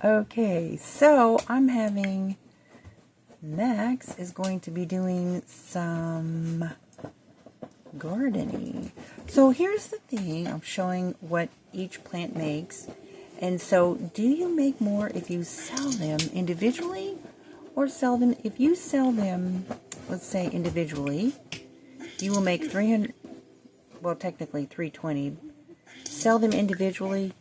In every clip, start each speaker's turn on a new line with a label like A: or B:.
A: Okay, so I'm having, Max is going to be doing some gardening. So here's the thing, I'm showing what each plant makes. And so do you make more if you sell them individually or sell them, if you sell them, let's say individually, you will make 300, well technically 320. Sell them individually,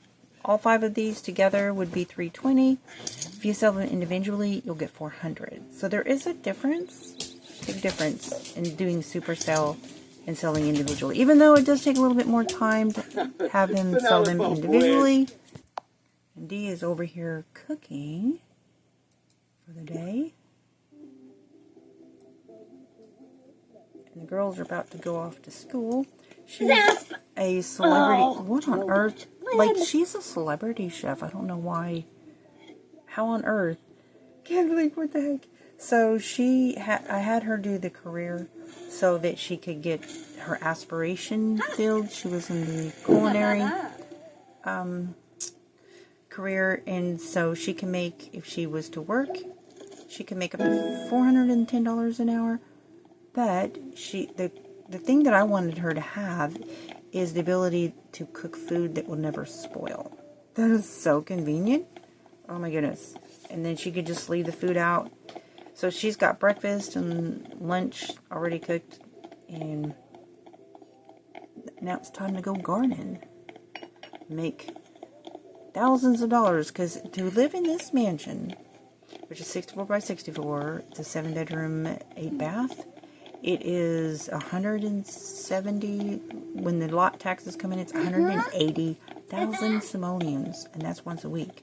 A: all 5 of these together would be 320. If you sell them individually, you'll get 400. So there is a difference, big difference in doing super sell and selling individually. Even though it does take a little bit more time to have them sell them individually. And Dee is over here cooking for the day. And the girls are about to go off to school. She's a celebrity. What on earth? Like, she's a celebrity chef. I don't know why. How on earth? Can't believe what the heck. So I had her do the career so that she could get her aspiration filled. She was in the culinary career, and so she can make, if she was to work, she can make up to $410 an hour. But the thing that I wanted her to have is the ability to cook food that will never spoil. That is so convenient. Oh my goodness. And then she could just leave the food out. So she's got breakfast and lunch already cooked. And now it's time to go garden. Make thousands of dollars. Because to live in this mansion, which is 64 by 64, it's a 7-bedroom, 8-bath. It is 170, when the lot taxes come in, it's 180,000 simoleons, and that's once a week.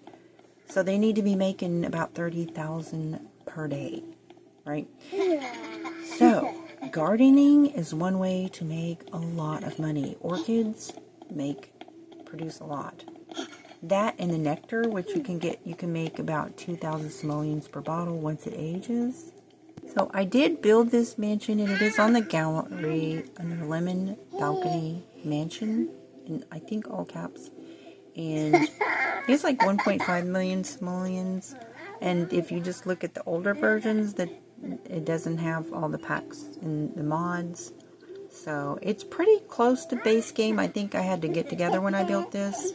A: So they need to be making about 30,000 per day, right? So gardening is one way to make a lot of money. Orchids produce a lot. That and the nectar, which you can make about 2,000 simoleons per bottle once it ages. So I did build this mansion, and it is on the gallery under Lemon Balcony Mansion, in I think all caps. And it's like 1.5 million simoleons. And if you just look at the older versions, that it doesn't have all the packs and the mods. So it's pretty close to base game. I think I had to get together when I built this.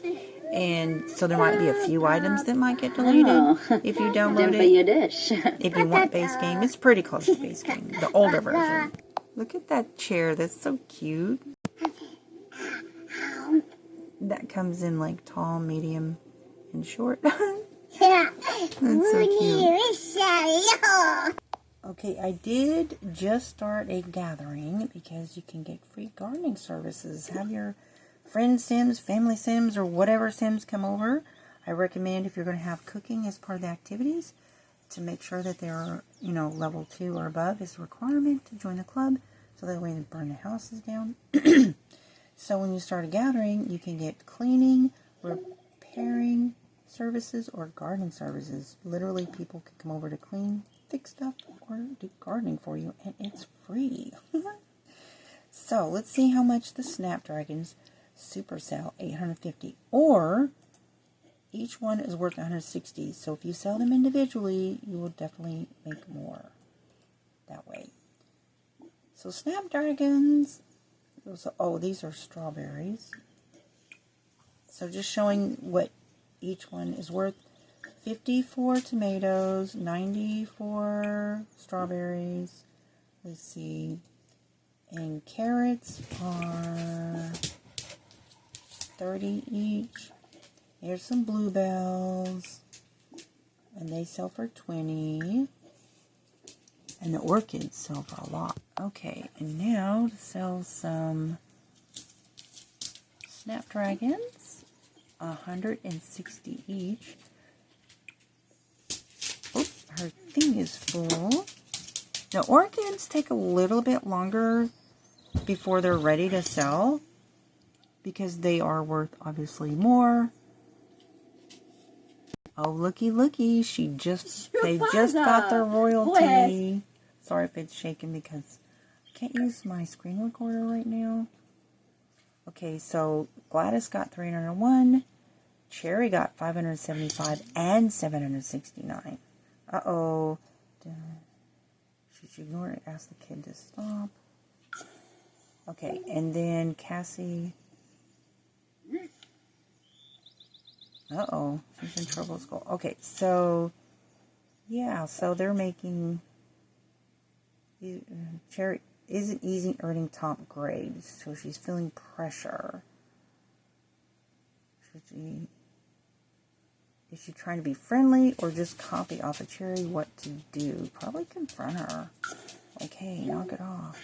A: And so there might be a few items that might get deleted if you download it. If you want base game, it's pretty close to base game, the older version. Look at that chair, that's so cute. That comes in like tall, medium, and short. That's so cute. Okay, I did just start a gathering because you can get free gardening services. Have your friend Sims, family Sims, or whatever Sims come over. I recommend, if you're going to have cooking as part of the activities, to make sure that they're, level 2 or above is a requirement to join the club, so that way they burn the houses down. So when you start a gathering, you can get cleaning, repairing services, or gardening services. Literally, people can come over to clean, fix stuff, or do gardening for you, and it's free. So let's see how much the Snapdragons Supercell, 850, or each one is worth 160. So if you sell them individually, you will definitely make more that way. So Snapdragons, these are strawberries. So just showing what each one is worth. 54 tomatoes, 94 strawberries. Let's see. And carrots are 30 each. Here's some bluebells, and they sell for 20. And the orchids sell for a lot. Okay, and now to sell some Snapdragons, 160 each. Oops, her thing is full. The orchids take a little bit longer before they're ready to sell, because they are worth obviously more. Oh, looky, looky! They just got their royalty. Sorry if it's shaking because I can't use my screen recorder right now. Okay, so Gladys got 301, Cherry got 575 and 769. Uh-oh. Should you ignore it? Ask the kid to stop. Okay, and then Cassie. Uh-oh. She's in trouble at school. Okay, so, yeah, so they're making... Cherry isn't easy earning top grades, so she's feeling pressure. Is she trying to be friendly or just copy off of Cherry what to do? Probably confront her. Okay, knock it off.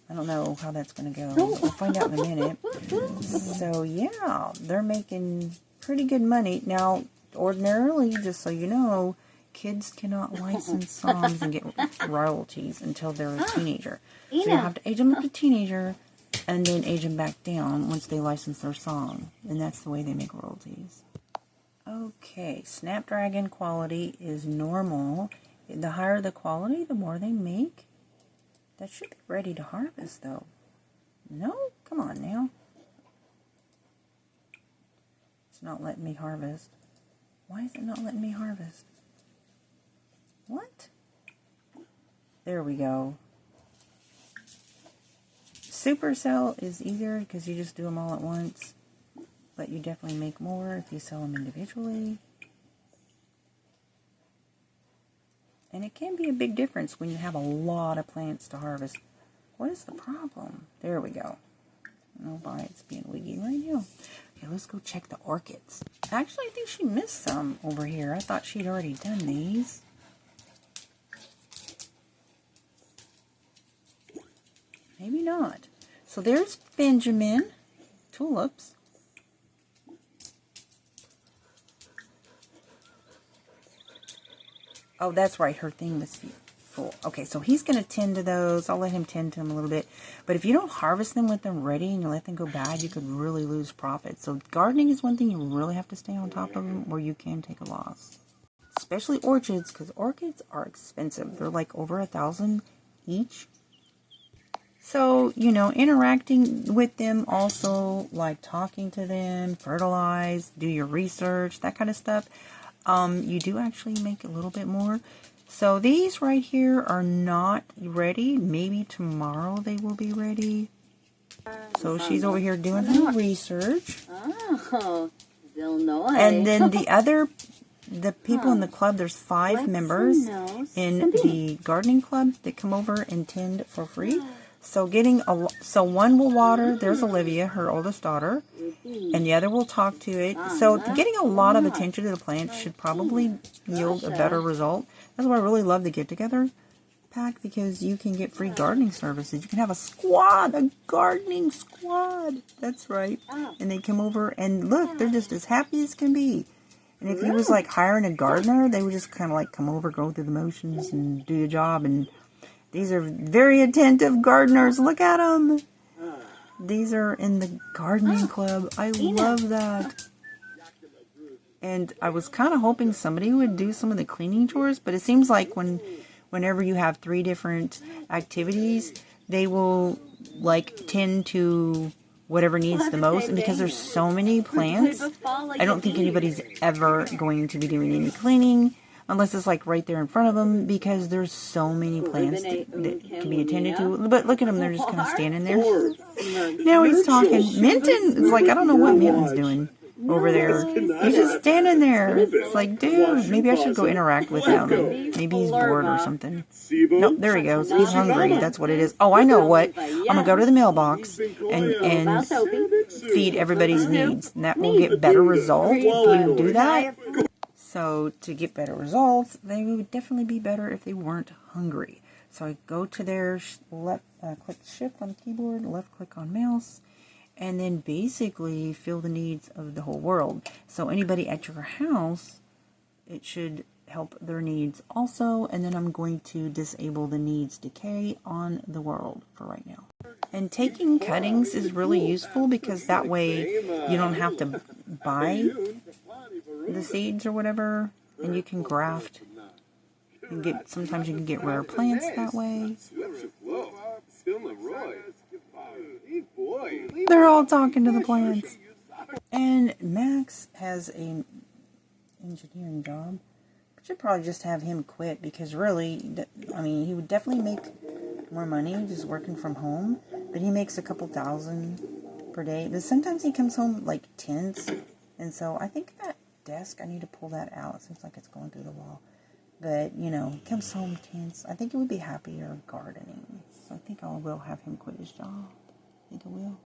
A: I don't know how that's going to go. We'll find out in a minute. So, yeah, they're making pretty good money. Now, ordinarily, just so you know, kids cannot license songs and get royalties until they're a teenager. So you have to age them up to teenager and then age them back down once they license their song. And that's the way they make royalties. Okay, Snapdragon quality is normal. The higher the quality, the more they make. That should be ready to harvest, though. No? Come on now. It's not letting me harvest. Why is it not letting me harvest? What? There we go. Supercell is easier because you just do them all at once. But you definitely make more if you sell them individually. And it can be a big difference when you have a lot of plants to harvest. What is the problem? There we go. Oh, why it's being wiggy right now. Okay, let's go check the orchids. Actually, I think she missed some over here. I thought she'd already done these. Maybe not. So there's Benjamin. Tulips. Oh, that's right. Her thing was full. Okay, so he's going to tend to those. I'll let him tend to them a little bit. But if you don't harvest them with them ready and you let them go bad, you could really lose profit. So gardening is one thing you really have to stay on top of them, or you can take a loss. Especially orchids, because orchids are expensive. They're like over $1,000 each. So, you know, interacting with them also, like talking to them, fertilize, do your research, that kind of stuff. You do actually make a little bit more. So these right here are not ready. Maybe tomorrow they will be ready. So she's over here doing her research.
B: Oh, Illinois.
A: And then the people in the club, there's 5 members in the gardening club that come over and tend for free. So so one will water. There's Olivia, her oldest daughter, and the other will talk to it. So getting a lot of attention to the plants should probably yield a better result. That's why I really love the get-together pack, because you can get free gardening services. You can have a gardening squad. That's right. And they come over and look, they're just as happy as can be. And if you was like hiring a gardener, they would just kind of like come over, go through the motions, and do your job. And these are very attentive gardeners. Look at them. These are in the gardening club. I love that. And I was kind of hoping somebody would do some of the cleaning chores, but it seems like whenever you have 3 different activities, they will like tend to whatever needs the most. And because there's so many plants, I don't think anybody's ever going to be doing any cleaning. Unless it's like right there in front of them, because there's so many plants that can be attended to. But look at them, they're just kind of standing there. Now he's talking. Minton is like, I don't know what Minton's doing over there. He's just standing there. It's like, dude, maybe I should go interact with him. Maybe he's bored or something. Nope, there he goes. He's hungry. That's what it is. Oh, I know what. I'm going to go to the mailbox and feed everybody's needs. And that will get better results if you do that. So to get better results, they would definitely be better if they weren't hungry. So I go to their left, click shift on the keyboard, left click on mouse, and then basically fill the needs of the whole world. So anybody at your house, it should help their needs also. And then I'm going to disable the needs decay on the world for right now. And taking cuttings is really useful, because that way you don't have to buy the seeds or whatever, and you can graft and sometimes you can get rare plants that way. They're all talking to the plants. And Max has a engineering job. I should probably just have him quit because really, I mean, he would definitely make more money just working from home, but he makes a couple thousand per day. But sometimes he comes home like tense, and so I think that desk, I need to pull that out. It seems like it's going through the wall. But, you know, he comes home tense. I think he would be happier gardening. So I think I will have him quit his job. I think I will.